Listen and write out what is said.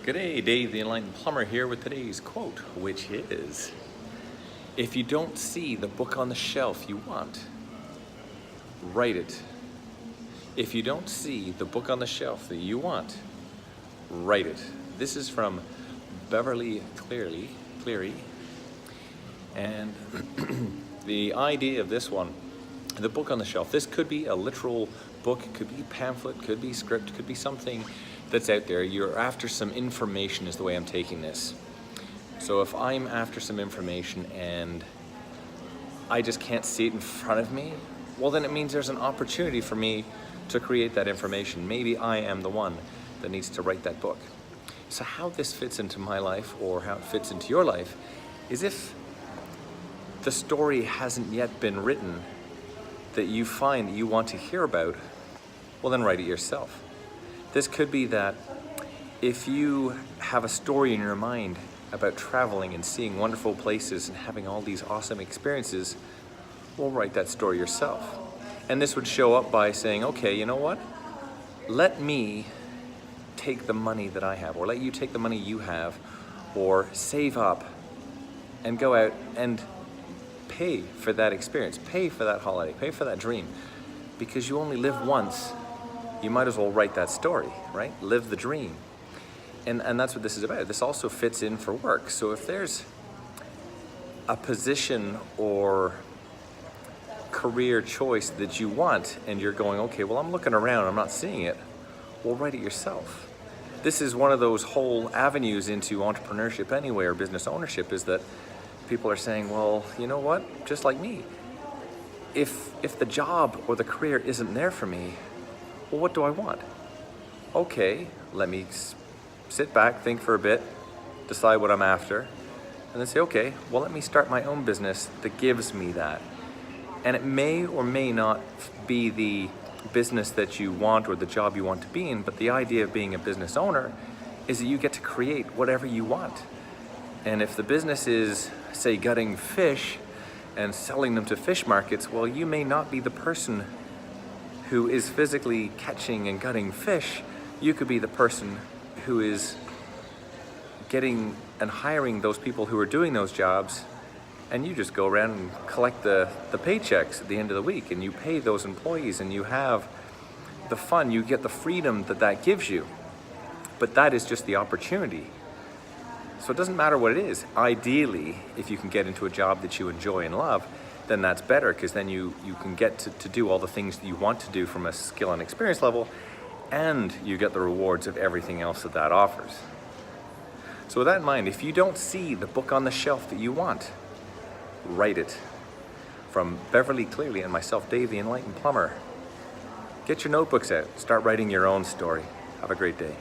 G'day, Dave the Enlightened Plumber here with today's quote, which is, if you don't see the book on the shelf you want, write it. If you don't see the book on the shelf that you want, write it. This is from Beverly Cleary, and the idea of this one, the book on the shelf, this could be a literal book, could be pamphlet, could be script, could be something that's out there. You're after some information is the way I'm taking this. So if I'm after some information and I just can't see it in front of me, well then it means there's an opportunity for me to create that information. Maybe I am the one that needs to write that book. So how this fits into my life or how it fits into your life is if the story hasn't yet been written that you find that you want to hear about, well then write it yourself. This could be that if you have a story in your mind about traveling and seeing wonderful places and having all these awesome experiences, well, write that story yourself. And this would show up by saying, okay, you know what? Let me take the money that I have, or let you take the money you have, or save up and go out and pay for that experience, pay for that holiday, pay for that dream. Because you only live once, you might as well write that story, right? Live the dream. And that's what this is about. This also fits in for work. So if there's a position or career choice that you want and you're going, okay, well, I'm looking around, I'm not seeing it, well, write it yourself. This is one of those whole avenues into entrepreneurship anyway, or business ownership, is that people are saying, well, you know what, just like me, if the job or the career isn't there for me, well, what do I want? Okay, let me sit back, think for a bit, decide what I'm after, and then say, okay, well, let me start my own business that gives me that. And it may or may not be the business that you want or the job you want to be in, but the idea of being a business owner is that you get to create whatever you want. And if the business is, say, gutting fish and selling them to fish markets, well, you may not be the person who is physically catching and gutting fish. You could be the person who is getting and hiring those people who are doing those jobs, and you just go around and collect the paychecks at the end of the week, and you pay those employees, and you have the fun, you get the freedom that gives you. But that is just the opportunity. So it doesn't matter what it is. Ideally, if you can get into a job that you enjoy and love, then that's better, because then you can get to do all the things that you want to do from a skill and experience level, and you get the rewards of everything else that offers. So with that in mind, if you don't see the book on the shelf that you want, write it. From Beverly Cleary and myself, Dave the Enlightened Plumber. Get your notebooks out, start writing your own story. Have a great day.